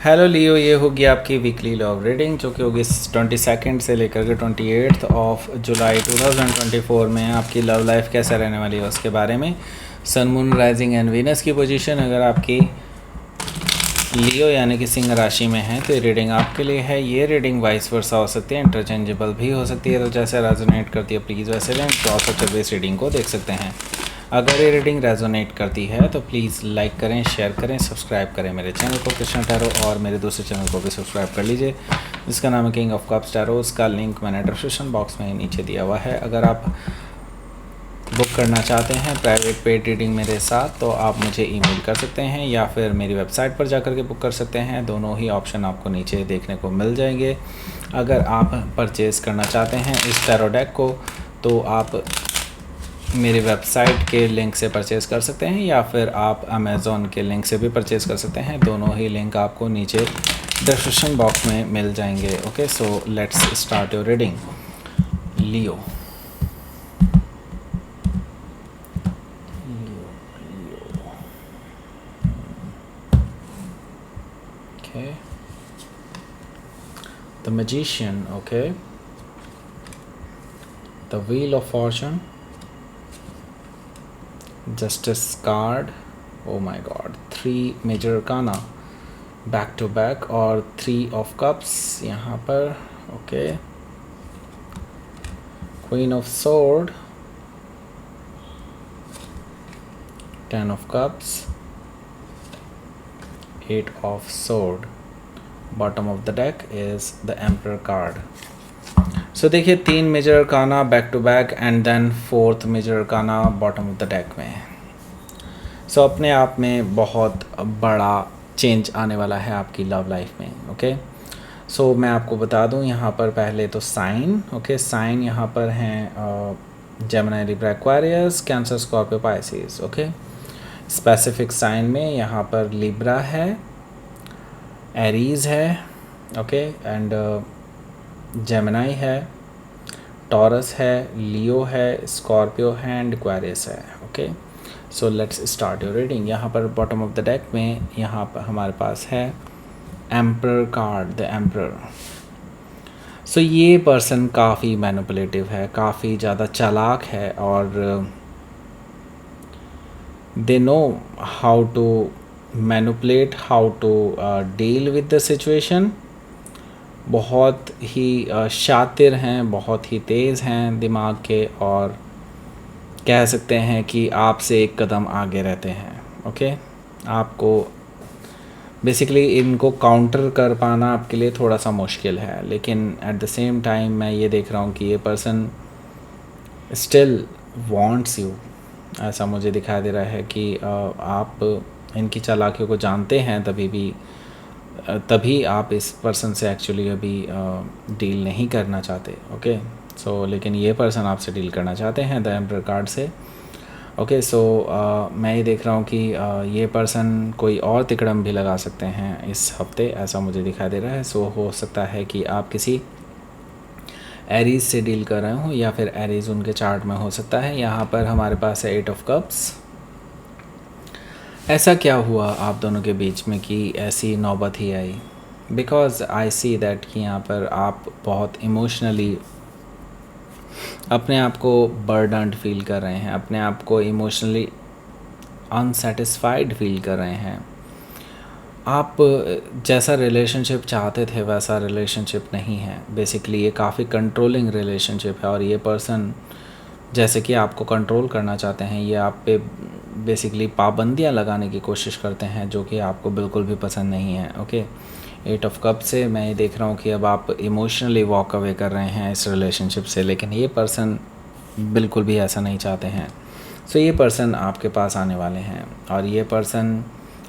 Hello लियो, ये होगी आपकी वीकली लव रीडिंग जो कि होगी 22 से लेकर के 28 ऑफ जुलाई 2024 में। आपकी लव लाइफ कैसा रहने वाली है उसके बारे में। Sun moon rising and Venus की पोजीशन अगर आपकी लियो यानी कि सिंह राशि में है तो ये रीडिंग आपके लिए है। ये रीडिंग वाइस वर्सा हो सकती है, इंटरचेंजेबल भी हो सकती है, तो जैसे रेजोनेट करती है प्लीज़ वैसे लें। क्रॉस ऑफ बेस रीडिंग को देख सकते हैं। अगर ये रीडिंग रेजोनेट करती है तो प्लीज़ लाइक करें, शेयर करें, सब्सक्राइब करें मेरे चैनल को कृष्णा टैरो, और मेरे दूसरे चैनल को भी सब्सक्राइब कर लीजिए जिसका नाम है किंग ऑफ कप्स टैरो। उसका लिंक मैंने डिस्क्रिप्शन बॉक्स में नीचे दिया हुआ है। अगर आप बुक करना चाहते हैं प्राइवेट पेड रीडिंग मेरे साथ तो आप मुझे ईमेल कर सकते हैं या फिर मेरी वेबसाइट पर जाकर के बुक कर सकते हैं। दोनों ही ऑप्शन आपको नीचे देखने को मिल जाएंगे। अगर आप परचेज़ करना चाहते हैं इस टैरो डेक को तो आप मेरी वेबसाइट के लिंक से परचेज़ कर सकते हैं या फिर आप अमेज़ॉन के लिंक से भी परचेज़ कर सकते हैं। दोनों ही लिंक आपको नीचे डिस्क्रिप्शन बॉक्स में मिल जाएंगे। Okay, so let's start your reading. Leo, okay, the magician, okay, the wheel of fortune, justice card, oh my god, 3 major arcana back to back और 3 ऑफ कप्स यहाँ पर। Okay, queen of sword, 10 of cups, 8 of sword. Bottom of the deck is the emperor card. So देखिए 3 major arcana back to back and then 4th major arcana bottom of the deck में। So अपने आप में बहुत बड़ा change आने वाला है आपकी लव लाइफ में। ओके, सो मैं आपको बता दूं यहाँ पर पहले तो साइन। ओके, साइन यहाँ पर हैं Gemini, Libra, Aquarius, Cancer, Scorpio, Pisces. Okay, specific sign में यहाँ पर लिब्रा है, एरीज है, ओके, एंड जेमिनी है, टॉरस है, लियो है, स्कॉर्पियो है एंड एक्वेरियस है। Okay, so let's start your reading. यहाँ पर बॉटम ऑफ द डेक में यहाँ पर हमारे पास है एम्परर कार्ड, द एम्परर। सो ये पर्सन काफ़ी मैनिपुलेटिव है, काफ़ी ज़्यादा चालाक है और they know how to manipulate, how to deal with the situation. बहुत ही शातिर हैं, बहुत ही तेज़ हैं दिमाग के, और कह सकते हैं कि आपसे एक कदम आगे रहते हैं। ओके, आपको बेसिकली इनको काउंटर कर पाना आपके लिए थोड़ा सा मुश्किल है, लेकिन एट द सेम टाइम मैं ये देख रहा हूँ कि ये पर्सन स्टिल वांट्स यू। ऐसा मुझे दिखाई दे रहा है कि आप इनकी चालाकियों को जानते हैं, तभी आप इस पर्सन से एक्चुअली अभी डील नहीं करना चाहते। ओके, सो लेकिन ये पर्सन आपसे डील करना चाहते हैं द एम्परर कार्ड से। ओके, सो मैं ये देख रहा हूँ कि ये पर्सन कोई और तिकड़म भी लगा सकते हैं इस हफ्ते, ऐसा मुझे दिखाई दे रहा है। सो हो सकता है कि आप किसी एरीज से डील कर रहे हो या फिर एरीज उनके चार्ट में हो सकता है। यहाँ पर हमारे पास है 8 ऑफ कप्स। ऐसा क्या हुआ आप दोनों के बीच में कि ऐसी नौबत ही आई? बिकॉज आई सी दैट कि यहाँ पर आप बहुत इमोशनली अपने आप को बर्डन्ड फील कर रहे हैं, अपने आप को इमोशनली अनसेटिस्फाइड फील कर रहे हैं। आप जैसा रिलेशनशिप चाहते थे वैसा रिलेशनशिप नहीं है। बेसिकली ये काफ़ी कंट्रोलिंग रिलेशनशिप है और ये पर्सन जैसे कि आपको कंट्रोल करना चाहते हैं, ये आप पे बेसिकली पाबंदियां लगाने की कोशिश करते हैं जो कि आपको बिल्कुल भी पसंद नहीं है। ओके, 8 ऑफ कप से मैं ये देख रहा हूँ कि अब आप इमोशनली वॉक अवे कर रहे हैं इस रिलेशनशिप से, लेकिन ये पर्सन बिल्कुल भी ऐसा नहीं चाहते हैं। सो ये पर्सन आपके पास आने वाले हैं और ये पर्सन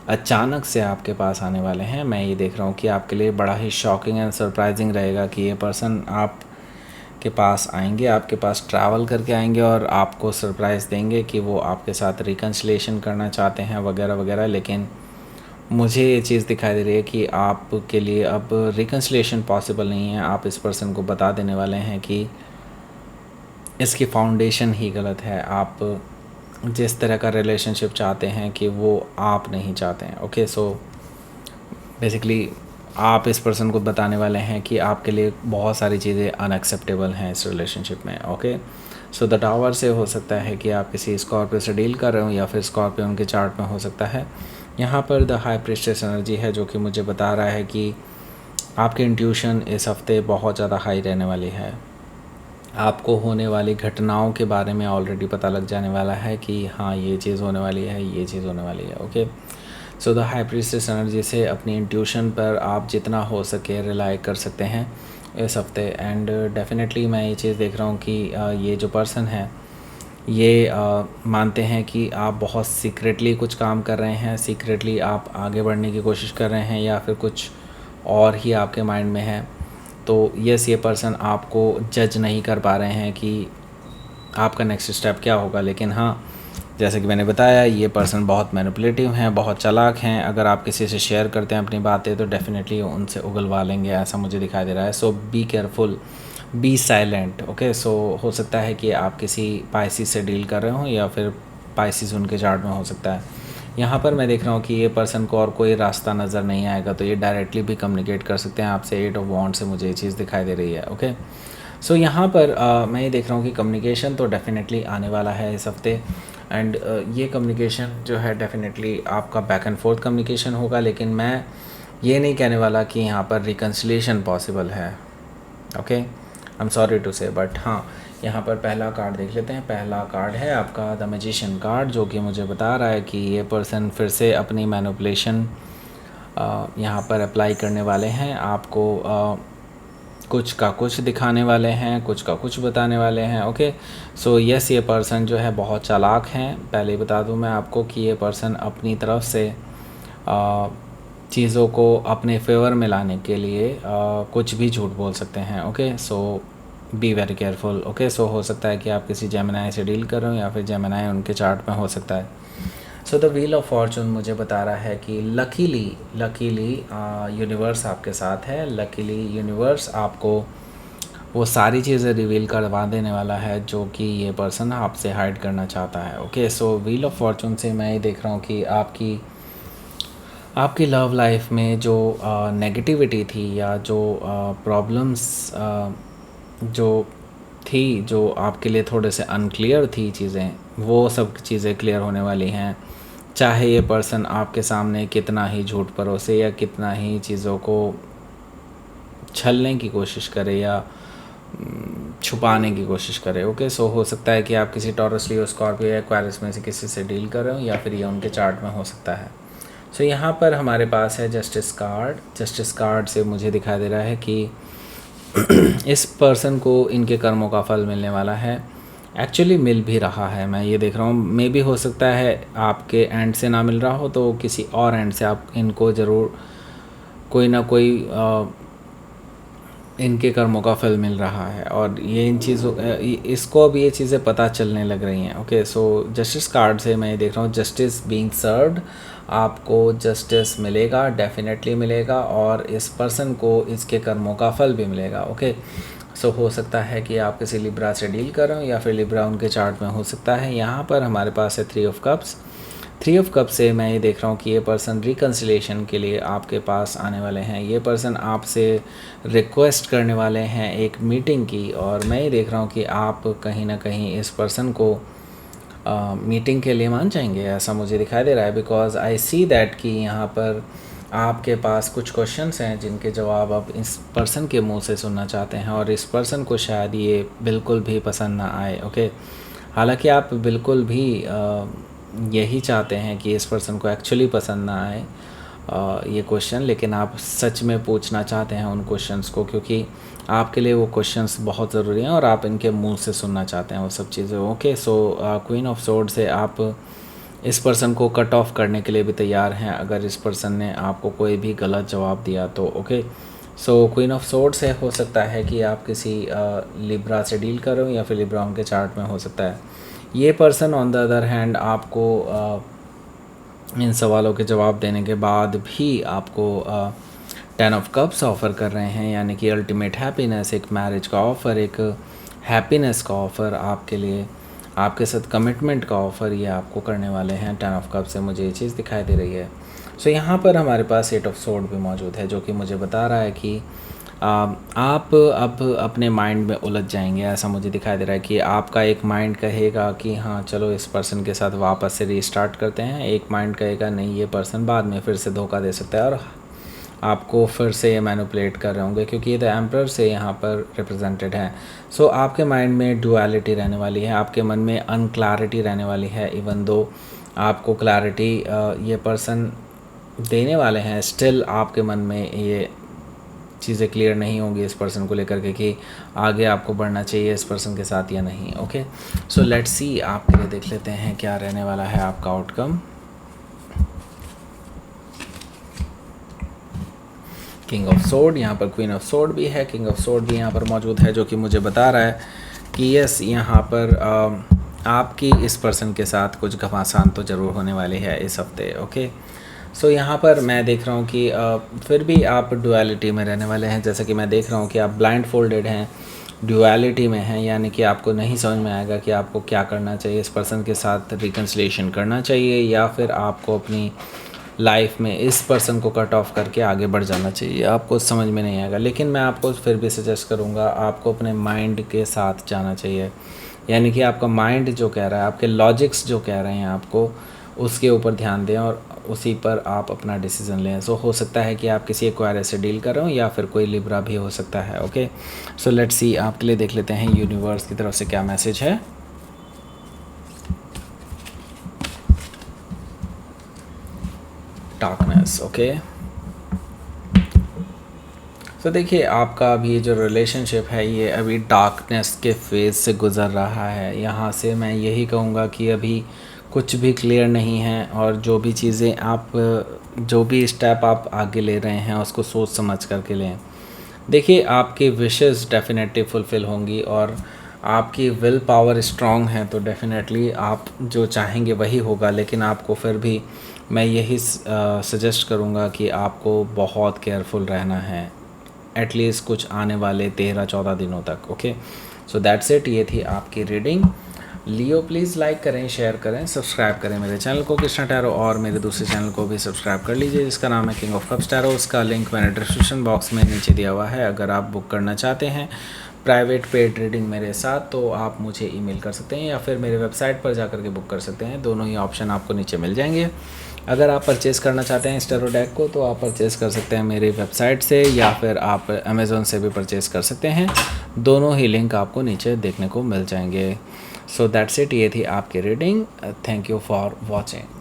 अचानक से आपके पास आने वाले हैं। मैं ये देख रहा हूँ कि आपके लिए बड़ा ही शॉकिंग एंड सरप्राइजिंग रहेगा कि ये पर्सन आप के पास आएंगे, आपके पास ट्रैवल करके आएंगे और आपको सरप्राइज़ देंगे कि वो आपके साथ रिकन्सिलिएशन करना चाहते हैं वगैरह वगैरह। लेकिन मुझे ये चीज़ दिखाई दे रही है कि आपके लिए अब रिकन्सिलिएशन पॉसिबल नहीं है। आप इस पर्सन को बता देने वाले हैं कि इसकी फाउंडेशन ही गलत है। आप जिस तरह का रिलेशनशिप चाहते हैं कि वो आप नहीं चाहते हैं। ओके, सो बेसिकली आप इस पर्सन को बताने वाले हैं कि आपके लिए बहुत सारी चीज़ें अनएक्सेप्टेबल हैं इस रिलेशनशिप में। ओके, सो द टावर से हो सकता है कि आप किसी स्कॉर्पियो से डील कर रहे हो या फिर स्कॉर्पियो उनके चार्ट में हो सकता है। यहाँ पर द हाई प्रीस्टेस एनर्जी है जो कि मुझे बता रहा है कि आपकी इंट्यूशन इस हफ्ते बहुत ज़्यादा हाई रहने वाली है। आपको होने वाली घटनाओं के बारे में ऑलरेडी पता लग जाने वाला है कि हाँ ये चीज़ होने वाली है, ये चीज़ होने वाली है। Okay, so the high priestess energy से अपनी इंट्यूशन पर आप जितना हो सके रिलाई कर सकते हैं इस हफ्ते। एंड डेफिनेटली मैं ये चीज़ देख रहा हूँ कि ये जो पर्सन है ये मानते हैं कि आप बहुत सीक्रेटली कुछ काम कर रहे हैं, सीक्रेटली आप आगे बढ़ने की कोशिश कर रहे हैं या फिर कुछ और ही आपके माइंड में है। तो यस, ये पर्सन आपको जज नहीं कर पा रहे हैं कि आपका नेक्स्ट स्टेप क्या होगा। लेकिन हाँ, जैसे कि मैंने बताया, ये पर्सन बहुत मैनिपुलेटिव हैं, बहुत चालाक हैं। अगर आप किसी से शेयर करते हैं अपनी बातें तो डेफिनेटली उनसे उगलवा लेंगे, ऐसा मुझे दिखाई दे रहा है। So be careful, be silent. Okay, so हो सकता है कि आप किसी पाइसिस से डील कर रहे हो या फिर पाइसिस उनके चार्ट में हो सकता है। यहाँ पर मैं देख रहा हूँ कि ये पर्सन को और कोई रास्ता नज़र नहीं आएगा, तो ये डायरेक्टली भी कम्युनिकेट कर सकते हैं आपसे। 8 ऑफ वॉन्ड से मुझे ये चीज़ दिखाई दे रही है। ओके, सो यहाँ पर मैं ये देख रहा हूँ कि कम्युनिकेशन तो डेफिनेटली आने वाला है इस हफ्ते। एंड ये कम्युनिकेशन जो है डेफिनेटली आपका बैक एंड फोर्थ कम्युनिकेशन होगा। लेकिन मैं ये नहीं कहने वाला कि यहाँ पर रिकन्सिलिएशन पॉसिबल है। Okay, I am sorry to say, but हाँ, यहाँ पर पहला कार्ड देख लेते हैं। पहला कार्ड है आपका द मैजिशियन कार्ड, जो कि मुझे बता रहा है कि ये पर्सन फिर से अपनी मैनिपुलेशन यहाँ पर अप्लाई करने वाले हैं। आपको कुछ का कुछ दिखाने वाले हैं, कुछ का कुछ बताने वाले हैं। ओके, सो यस, ये पर्सन जो है बहुत चालाक हैं। पहले बता दूं मैं आपको कि ये पर्सन अपनी तरफ से चीज़ों को अपने फेवर में लाने के लिए कुछ भी झूठ बोल सकते हैं। Okay, so be very careful. Okay, so हो सकता है कि आप किसी जेमिनाई से डील कर रहे हो या फिर जेमिनाई उनके चार्ट में हो सकता है। So the wheel of Fortune मुझे बता रहा है कि लकीली यूनिवर्स आपके साथ है। लकीली यूनिवर्स आपको वो सारी चीज़ें रिवील करवा देने वाला है जो कि ये पर्सन आपसे हाइड करना चाहता है। Okay, so wheel of Fortune से मैं ये देख रहा हूँ कि आपकी लव लाइफ में जो नेगेटिविटी थी या जो प्रॉब्लम्स जो थी, जो आपके लिए थोड़े से अनक्लियर थी चीज़ें, वो सब चीज़ें क्लियर होने वाली हैं। चाहे ये पर्सन आपके सामने कितना ही झूठ परोसे या कितना ही चीज़ों को छलने की कोशिश करे या छुपाने की कोशिश करे। ओके, सो हो सकता है कि आप किसी टॉरस, लियो, स्कॉर्पियो या एक्वेरियस में से किसी से डील कर रहे हो या फिर ये उनके चार्ट में हो सकता है। सो यहाँ पर हमारे पास है जस्टिस कार्ड। जस्टिस कार्ड से मुझे दिखाई दे रहा है कि इस पर्सन को इनके कर्मों का फल मिलने वाला है। एक्चुअली मिल भी रहा है, मैं ये देख रहा हूँ। मे भी हो सकता है आपके एंड से ना मिल रहा हो तो किसी और एंड से आप इनको ज़रूर कोई ना कोई इनके कर्मों का फल मिल रहा है और ये इन चीज़ों इसको अब ये चीज़ें पता चलने लग रही हैं। ओके, सो जस्टिस कार्ड से मैं ये देख रहा हूँ जस्टिस बीइंग सर्व्ड। आपको जस्टिस मिलेगा, डेफिनेटली मिलेगा, और इस पर्सन को इसके कर्मों का फल भी मिलेगा। ओके, सो हो सकता है कि आप किसी लिब्रा से डील कर रहे हो या फिर लिब्रा उनके चार्ट में हो सकता है। यहाँ पर हमारे पास है 3 ऑफ कप्स। 3 ऑफ कप से मैं ये देख रहा हूँ कि ये पर्सन रिकन्सिलेशन के लिए आपके पास आने वाले हैं। ये पर्सन आपसे रिक्वेस्ट करने वाले हैं एक मीटिंग की, और मैं ये देख रहा हूँ कि आप कहीं ना कहीं इस पर्सन को मीटिंग के लिए मान जाएंगे, ऐसा मुझे दिखाई दे रहा है। बिकॉज आई सी दैट कि यहाँ पर आपके पास कुछ क्वेश्चंस हैं जिनके जवाब आप इस पर्सन के मुंह से सुनना चाहते हैं, और इस पर्सन को शायद ये बिल्कुल भी पसंद ना आए। ओके, हालांकि आप बिल्कुल भी यही चाहते हैं कि इस पर्सन को एक्चुअली पसंद ना आए ये क्वेश्चन, लेकिन आप सच में पूछना चाहते हैं उन क्वेश्चंस को, क्योंकि आपके लिए वो क्वेश्चंस बहुत ज़रूरी हैं और आप इनके मुंह से सुनना चाहते हैं वो सब चीज़ें। Okay, so queen of sword से आप इस पर्सन को कट ऑफ करने के लिए भी तैयार हैं अगर इस पर्सन ने आपको कोई भी गलत जवाब दिया तो। Okay, so queen of sword से हो सकता है कि आप किसी लिब्रा से डील कर रहे हो या फिर लिब्रा उनके चार्ट में हो सकता है। ये person on the other hand आपको इन सवालों के जवाब देने के बाद भी आपको 10 ऑफ कप्स ऑफ़र कर रहे हैं, यानी कि अल्टीमेट हैप्पीनेस, एक मैरिज का ऑफ़र, एक हैप्पीनेस का ऑफ़र आपके लिए, आपके साथ कमिटमेंट का ऑफ़र ये आपको करने वाले हैं। 10 ऑफ कप से मुझे ये चीज़ दिखाई दे रही है। सो यहाँ पर हमारे पास 8 ऑफ सोर्ड भी मौजूद है, जो कि मुझे बता रहा है कि आप अब अपने माइंड में उलझ जाएंगे। ऐसा मुझे दिखाई दे रहा है कि आपका एक माइंड कहेगा कि हाँ चलो इस पर्सन के साथ वापस से रीस्टार्ट करते हैं, एक माइंड कहेगा नहीं ये पर्सन बाद में फिर से धोखा दे सकता है और आपको फिर से ये मैनिपुलेट कर रहे होंगे, क्योंकि ये द एम्परर से यहाँ पर रिप्रेजेंटेड है। सो आपके माइंड में डुअलिटी रहने वाली है, आपके मन में अनक्लैरिटी रहने वाली है। इवन दो आपको क्लैरिटी ये पर्सन देने वाले हैं, स्टिल आपके मन में ये चीज़ें क्लियर नहीं होंगी इस पर्सन को लेकर के कि आगे आपको बढ़ना चाहिए इस पर्सन के साथ या नहीं। ओके, सो लेट्स सी, आपके लिए देख लेते हैं क्या रहने वाला है आपका आउटकम। किंग ऑफ सोर्ड, यहाँ पर क्वीन ऑफ सोर्ड भी है, किंग ऑफ सोर्ड भी यहाँ पर मौजूद है, जो कि मुझे बता रहा है कि यस यहाँ पर आपकी इस पर्सन के साथ कुछ घमासान तो ज़रूर होने वाली है इस हफ्ते। ओके, सो यहाँ पर मैं देख रहा हूँ कि फिर भी आप डुअलिटी में रहने वाले हैं। जैसा कि मैं देख रहा हूँ कि आप ब्लाइंड फोल्डेड हैं, डुअलिटी में हैं, यानी कि आपको नहीं समझ में आएगा कि आपको क्या करना चाहिए, इस पर्सन के साथ रिकन्सिलिएशन करना चाहिए या फिर आपको अपनी लाइफ में इस पर्सन को कट ऑफ करके आगे बढ़ जाना चाहिए। आपको समझ में नहीं आएगा, लेकिन मैं आपको फिर भी सजेस्ट करूँगा आपको अपने माइंड के साथ जाना चाहिए, यानी कि आपका माइंड जो कह रहा है, आपके लॉजिक्स जो कह रहे हैं आपको उसके ऊपर ध्यान दें और उसी पर आप अपना डिसीज़न लें। सो हो सकता है कि आप किसी एक्वायरर से डील कर रहे हो या फिर कोई लिब्रा भी हो सकता है। ओके, सो लेट्स सी, आपके लिए देख लेते हैं यूनिवर्स की तरफ से क्या मैसेज है। डार्कनेस, ओके, तो देखिए आपका अभी जो रिलेशनशिप है ये अभी डार्कनेस के फेज़ से गुज़र रहा है। यहाँ से मैं यही कहूँगा कि अभी कुछ भी क्लियर नहीं है और जो भी चीज़ें आप जो भी स्टेप आप आगे ले रहे हैं उसको सोच समझ करके लें। देखिए आपकी विशेस डेफिनेटली फुलफ़िल होंगी और आपकी विल पावर स्ट्रॉन्ग है, तो डेफिनेटली आप जो चाहेंगे वही होगा। लेकिन आपको फिर भी मैं यही सजेस्ट करूँगा कि आपको बहुत केयरफुल रहना है, एटलीस्ट कुछ आने वाले 13-14 दिनों तक। ओके, सो दैट्स इट, ये थी आपकी रीडिंग। लियो प्लीज़ लाइक करें, शेयर करें, सब्सक्राइब करें मेरे चैनल को कृष्णा टैरो, और मेरे दूसरे चैनल को भी सब्सक्राइब कर लीजिए जिसका नाम है किंग ऑफ कप्स टैरो। उसका लिंक मैंने डिस्क्रिप्शन बॉक्स में नीचे दिया हुआ है। अगर आप बुक करना चाहते हैं प्राइवेट पेड रीडिंग मेरे साथ तो आप मुझे ईमेल कर सकते हैं या फिर मेरे वेबसाइट पर जाकर के बुक कर सकते हैं। दोनों ही ऑप्शन आपको नीचे मिल जाएंगे। अगर आप परचेज़ करना चाहते हैं इस टैरो डेक को तो आप परचेज़ कर सकते हैं मेरी वेबसाइट से या फिर आप अमेज़ॉन से भी परचेज़ कर सकते हैं। दोनों ही लिंक आपको नीचे देखने को मिल जाएंगे। सो दैट्स इट, ये थी आपकी reading. Thank you for watching.